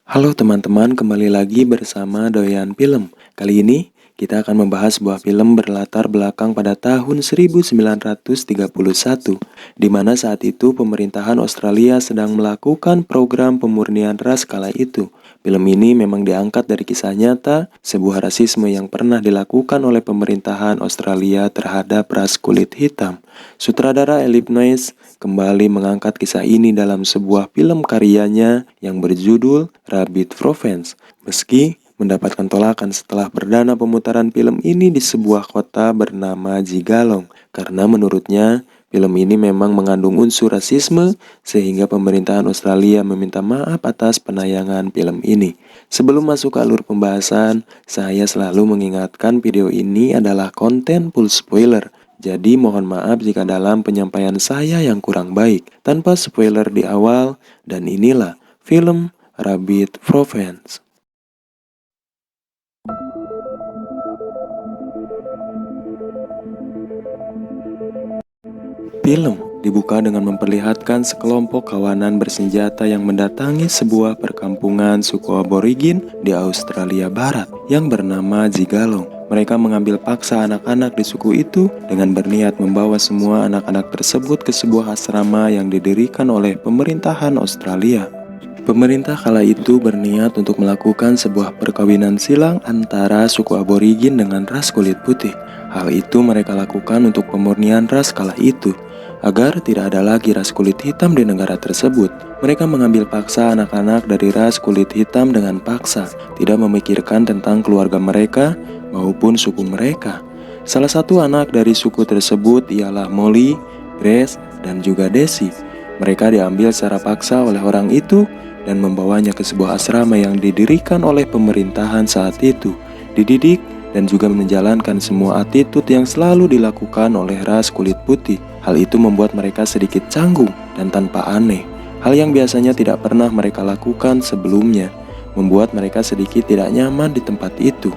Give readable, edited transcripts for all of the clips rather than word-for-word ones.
Halo teman-teman, kembali lagi bersama Doyan Film. Kali ini kita akan membahas sebuah film berlatar belakang pada tahun 1931, di mana saat itu pemerintahan Australia sedang melakukan program pemurnian ras kala itu. Film ini memang diangkat dari kisah nyata, sebuah rasisme yang pernah dilakukan oleh pemerintahan Australia terhadap ras kulit hitam. Sutradara Elip Noyce kembali mengangkat kisah ini dalam sebuah film karyanya yang berjudul Rabbit Provence. Meski mendapatkan tolakan setelah perdana pemutaran film ini di sebuah kota bernama Jigalong, karena menurutnya film ini memang mengandung unsur rasisme sehingga pemerintahan Australia meminta maaf atas penayangan film ini. Sebelum masuk ke alur pembahasan, saya selalu mengingatkan video ini adalah konten full spoiler. Jadi mohon maaf jika dalam penyampaian saya yang kurang baik. Tanpa spoiler di awal, dan inilah film Rabbit Provence. Film dibuka dengan memperlihatkan sekelompok kawanan bersenjata yang mendatangi sebuah perkampungan suku aborigin di Australia Barat yang bernama Jigalong. Mereka mengambil paksa anak-anak di suku itu dengan berniat membawa semua anak-anak tersebut ke sebuah asrama yang didirikan oleh pemerintahan Australia. Pemerintah kala itu berniat untuk melakukan sebuah perkawinan silang antara suku aborigin dengan ras kulit putih. Hal itu mereka lakukan untuk pemurnian ras kala itu, agar tidak ada lagi ras kulit hitam di negara tersebut. Mereka mengambil paksa anak-anak dari ras kulit hitam dengan paksa, tidak memikirkan tentang keluarga mereka maupun suku mereka. Salah satu anak dari suku tersebut ialah Molly, Grace, dan juga Desi. Mereka diambil secara paksa oleh orang itu dan membawanya ke sebuah asrama yang didirikan oleh pemerintahan saat itu, dididik dan juga menjalankan semua attitude yang selalu dilakukan oleh ras kulit putih. Hal itu membuat mereka sedikit canggung dan tanpa aneh. Hal yang biasanya tidak pernah mereka lakukan sebelumnya, membuat mereka sedikit tidak nyaman di tempat itu.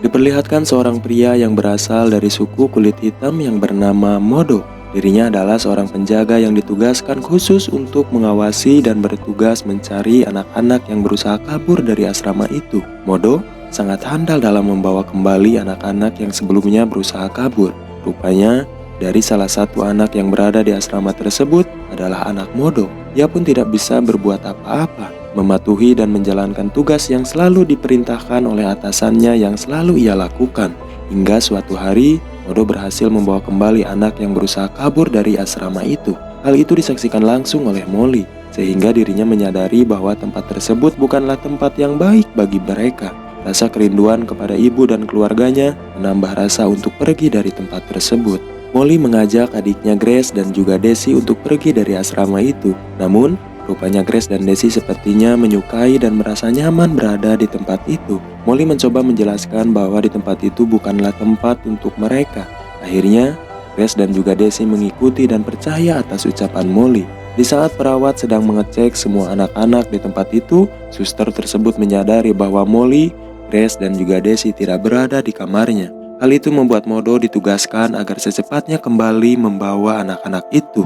Diperlihatkan seorang pria yang berasal dari suku kulit hitam yang bernama Modo. Dirinya adalah seorang penjaga yang ditugaskan khusus untuk mengawasi dan bertugas mencari anak-anak yang berusaha kabur dari asrama itu. Modo sangat handal dalam membawa kembali anak-anak yang sebelumnya berusaha kabur. Rupanya, dari salah satu anak yang berada di asrama tersebut adalah anak Modo. Ia pun tidak bisa berbuat apa-apa, mematuhi dan menjalankan tugas yang selalu diperintahkan oleh atasannya yang selalu ia lakukan. Hingga suatu hari, Modo berhasil membawa kembali anak yang berusaha kabur dari asrama itu. Hal itu disaksikan langsung oleh Molly, sehingga dirinya menyadari bahwa tempat tersebut bukanlah tempat yang baik bagi mereka. Rasa kerinduan kepada ibu dan keluarganya menambah rasa untuk pergi dari tempat tersebut. Molly mengajak adiknya Grace dan juga Desi untuk pergi dari asrama itu. Namun, rupanya Grace dan Desi sepertinya menyukai dan merasa nyaman berada di tempat itu. Molly mencoba menjelaskan bahwa di tempat itu bukanlah tempat untuk mereka. Akhirnya, Grace dan juga Desi mengikuti dan percaya atas ucapan Molly. Di saat perawat sedang mengecek semua anak-anak di tempat itu, suster tersebut menyadari bahwa Molly, Grace, dan juga Desi tidak berada di kamarnya. Hal itu membuat Modo ditugaskan agar secepatnya kembali membawa anak-anak itu.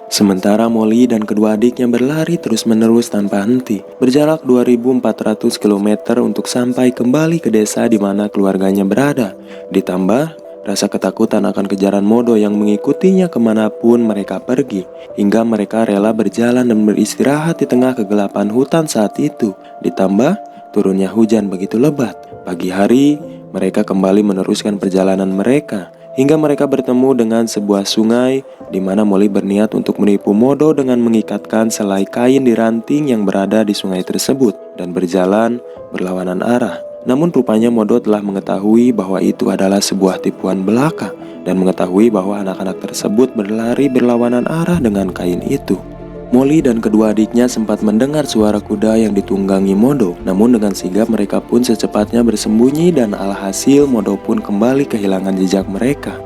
Sementara Molly dan kedua adiknya berlari terus-menerus tanpa henti, berjarak 2.400 km untuk sampai kembali ke desa di mana keluarganya berada. Ditambah rasa ketakutan akan kejaran Modo yang mengikutinya kemanapun mereka pergi, hingga mereka rela berjalan dan beristirahat di tengah kegelapan hutan saat itu. Ditambah turunnya hujan begitu lebat. Pagi hari, mereka kembali meneruskan perjalanan mereka, hingga mereka bertemu dengan sebuah sungai di mana Molly berniat untuk menipu Modo dengan mengikatkan selai kain di ranting yang berada di sungai tersebut dan berjalan berlawanan arah. Namun rupanya Modo telah mengetahui bahwa itu adalah sebuah tipuan belaka dan mengetahui bahwa anak-anak tersebut berlari berlawanan arah dengan kain itu. Molly dan kedua adiknya sempat mendengar suara kuda yang ditunggangi Modo, namun dengan sigap mereka pun secepatnya bersembunyi dan alhasil Modo pun kembali kehilangan jejak mereka.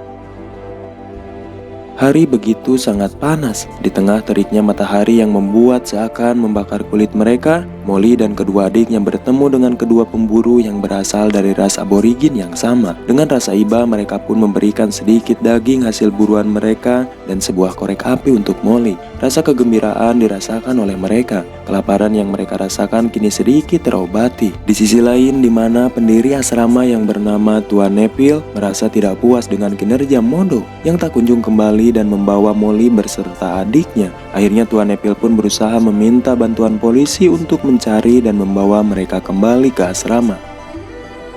Hari begitu sangat panas, di tengah teriknya matahari yang membuat seakan membakar kulit mereka, Molly dan kedua adiknya bertemu dengan kedua pemburu yang berasal dari ras aborigin yang sama. Dengan rasa iba, mereka pun memberikan sedikit daging hasil buruan mereka dan sebuah korek api untuk Molly. Rasa kegembiraan dirasakan oleh mereka, kelaparan yang mereka rasakan kini sedikit terobati. Di sisi lain, di mana pendiri asrama yang bernama Tuan Neville merasa tidak puas dengan kinerja Modo yang tak kunjung kembali dan membawa Molly berserta adiknya. Akhirnya Tuan Neville pun berusaha meminta bantuan polisi untuk mencari dan membawa mereka kembali ke asrama.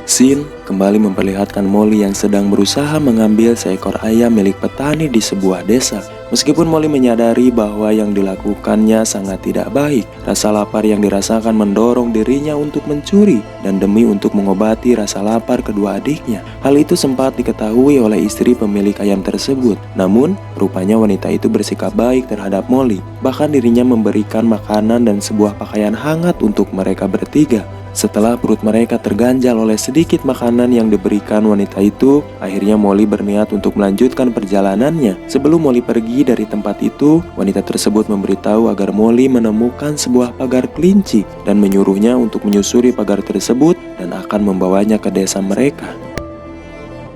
Scene kembali memperlihatkan Molly yang sedang berusaha mengambil seekor ayam milik petani di sebuah desa. Meskipun Molly menyadari bahwa yang dilakukannya sangat tidak baik, rasa lapar yang dirasakan mendorong dirinya untuk mencuri dan demi untuk mengobati rasa lapar kedua adiknya. Hal itu sempat diketahui oleh istri pemilik ayam tersebut. Namun, rupanya wanita itu bersikap baik terhadap Molly. Bahkan dirinya memberikan makanan dan sebuah pakaian hangat untuk mereka bertiga. Setelah perut mereka terganjal oleh sedikit makanan yang diberikan wanita itu, akhirnya Molly berniat untuk melanjutkan perjalanannya. Sebelum Molly pergi dari tempat itu, wanita tersebut memberitahu agar Molly menemukan sebuah pagar kelinci dan menyuruhnya untuk menyusuri pagar tersebut dan akan membawanya ke desa mereka.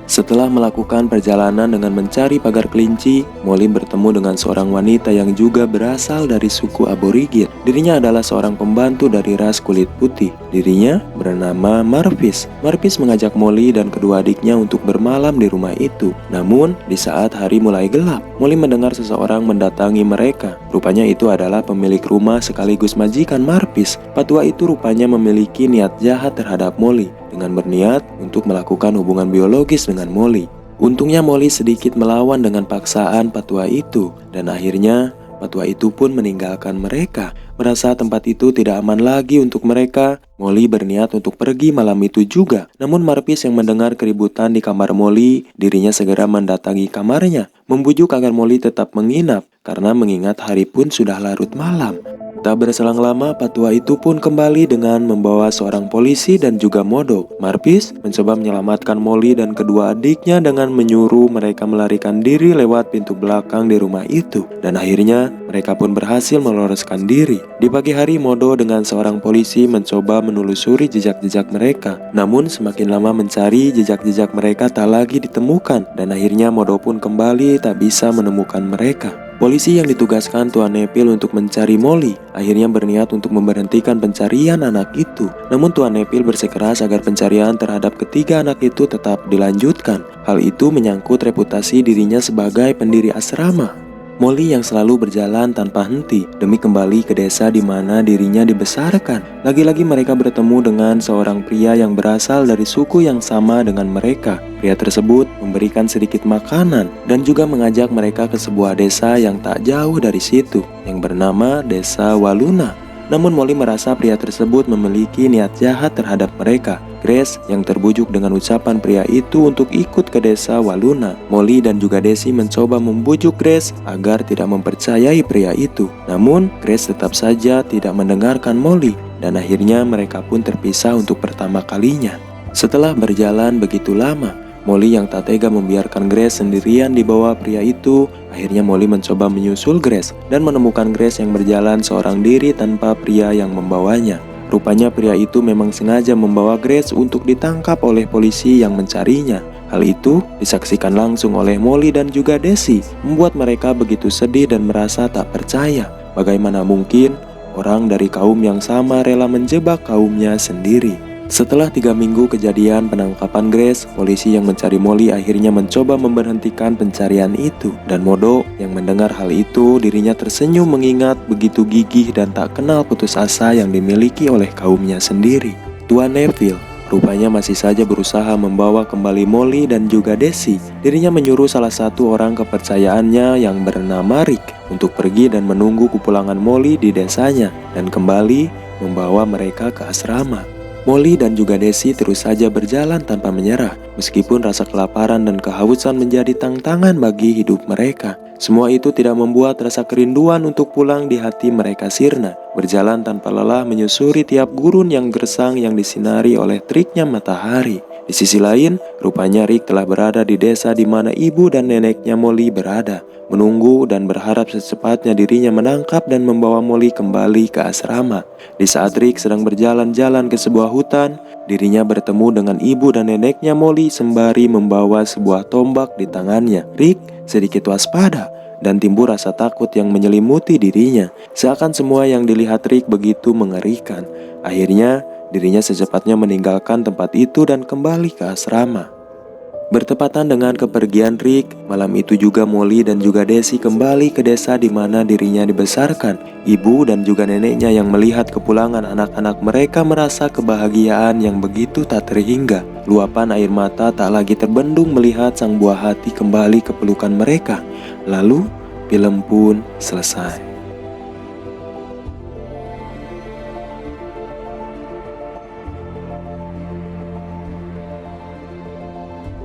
Setelah melakukan perjalanan dengan mencari pagar kelinci, Molly bertemu dengan seorang wanita yang juga berasal dari suku aborigin. Dirinya adalah seorang pembantu dari ras kulit putih. Dirinya bernama Marvis. Marvis mengajak Molly dan kedua adiknya untuk bermalam di rumah itu. Namun, di saat hari mulai gelap, Molly mendengar seseorang mendatangi mereka. Rupanya itu adalah pemilik rumah sekaligus majikan Marvis. Patua itu rupanya memiliki niat jahat terhadap Molly dengan berniat untuk melakukan hubungan biologis dengan Molly. Untungnya Molly sedikit melawan dengan paksaan patua itu dan akhirnya patua itu pun meninggalkan mereka. Merasa tempat itu tidak aman lagi untuk mereka, Molly berniat untuk pergi malam itu juga. Namun Marvis yang mendengar keributan di kamar Molly, dirinya segera mendatangi kamarnya, membujuk agar Molly tetap menginap karena mengingat hari pun sudah larut malam. Tak berselang lama, patua itu pun kembali dengan membawa seorang polisi dan juga Modo. Marvis mencoba menyelamatkan Molly dan kedua adiknya dengan menyuruh mereka melarikan diri lewat pintu belakang di rumah itu. Dan akhirnya mereka pun berhasil meloloskan diri. Di pagi hari, Modo dengan seorang polisi mencoba menelusuri jejak-jejak mereka. Namun semakin lama mencari, jejak-jejak mereka tak lagi ditemukan. Dan akhirnya Modo pun kembali tak bisa menemukan mereka. Polisi yang ditugaskan Tuan Neville untuk mencari Molly akhirnya berniat untuk memberhentikan pencarian anak itu. Namun Tuan Neville bersikeras agar pencarian terhadap ketiga anak itu tetap dilanjutkan. Hal itu menyangkut reputasi dirinya sebagai pendiri asrama. Molly yang selalu berjalan tanpa henti demi kembali ke desa di mana dirinya dibesarkan. Lagi-lagi mereka bertemu dengan seorang pria yang berasal dari suku yang sama dengan mereka. Pria tersebut memberikan sedikit makanan dan juga mengajak mereka ke sebuah desa yang tak jauh dari situ, yang bernama Desa Waluna. Namun Molly merasa pria tersebut memiliki niat jahat terhadap mereka. Grace yang terbujuk dengan ucapan pria itu untuk ikut ke desa Waluna. Molly dan juga Desi mencoba membujuk Grace agar tidak mempercayai pria itu. Namun Grace tetap saja tidak mendengarkan Molly dan akhirnya mereka pun terpisah untuk pertama kalinya. Setelah berjalan begitu lama, Molly yang tak tega membiarkan Grace sendirian di bawah pria itu, akhirnya Molly mencoba menyusul Grace dan menemukan Grace yang berjalan seorang diri tanpa pria yang membawanya. Rupanya pria itu memang sengaja membawa Grace untuk ditangkap oleh polisi yang mencarinya. Hal itu disaksikan langsung oleh Molly dan juga Desi, membuat mereka begitu sedih dan merasa tak percaya. Bagaimana mungkin orang dari kaum yang sama rela menjebak kaumnya sendiri? Setelah 3 minggu kejadian penangkapan Grace, polisi yang mencari Molly akhirnya mencoba memberhentikan pencarian itu. Dan Modo yang mendengar hal itu, dirinya tersenyum mengingat begitu gigih dan tak kenal putus asa yang dimiliki oleh kaumnya sendiri. Tuan Neville rupanya masih saja berusaha membawa kembali Molly dan juga Desi. Dirinya menyuruh salah satu orang kepercayaannya yang bernama Rick untuk pergi dan menunggu kepulangan Molly di desanya dan kembali membawa mereka ke asrama. Molly dan juga Desi terus saja berjalan tanpa menyerah, meskipun rasa kelaparan dan kehausan menjadi tantangan bagi hidup mereka. Semua itu tidak membuat rasa kerinduan untuk pulang di hati mereka sirna. Berjalan tanpa lelah menyusuri tiap gurun yang gersang yang disinari oleh teriknya matahari. Di sisi lain, rupanya Rick telah berada di desa di mana ibu dan neneknya Molly berada, menunggu dan berharap secepatnya dirinya menangkap dan membawa Molly kembali ke asrama. Di saat Rick sedang berjalan-jalan ke sebuah hutan, dirinya bertemu dengan ibu dan neneknya Molly sembari membawa sebuah tombak di tangannya. Rick sedikit waspada dan timbul rasa takut yang menyelimuti dirinya. Seakan semua yang dilihat Rick begitu mengerikan. Akhirnya, dirinya secepatnya meninggalkan tempat itu dan kembali ke asrama. Bertepatan dengan kepergian Rick, malam itu juga Molly dan juga Desi kembali ke desa di mana dirinya dibesarkan. Ibu dan juga neneknya yang melihat kepulangan anak-anak mereka merasa kebahagiaan yang begitu tak terhingga. Luapan air mata tak lagi terbendung melihat sang buah hati kembali ke pelukan mereka. Lalu, film pun selesai.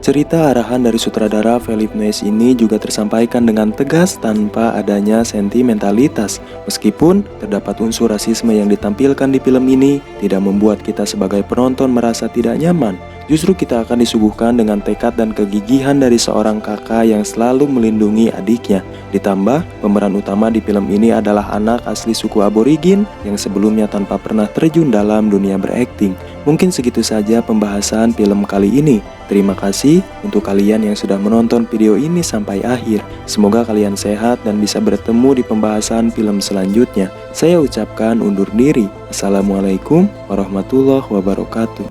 Cerita arahan dari sutradara Philip Noyce ini juga tersampaikan dengan tegas tanpa adanya sentimentalitas. Meskipun terdapat unsur rasisme yang ditampilkan di film ini, tidak membuat kita sebagai penonton merasa tidak nyaman. Justru kita akan disuguhkan dengan tekad dan kegigihan dari seorang kakak yang selalu melindungi adiknya. Ditambah, pemeran utama di film ini adalah anak asli suku aborigin yang sebelumnya tanpa pernah terjun dalam dunia berakting. Mungkin segitu saja pembahasan film kali ini. Terima kasih untuk kalian yang sudah menonton video ini sampai akhir. Semoga kalian sehat dan bisa bertemu di pembahasan film selanjutnya. Saya ucapkan undur diri. Assalamualaikum warahmatullahi wabarakatuh.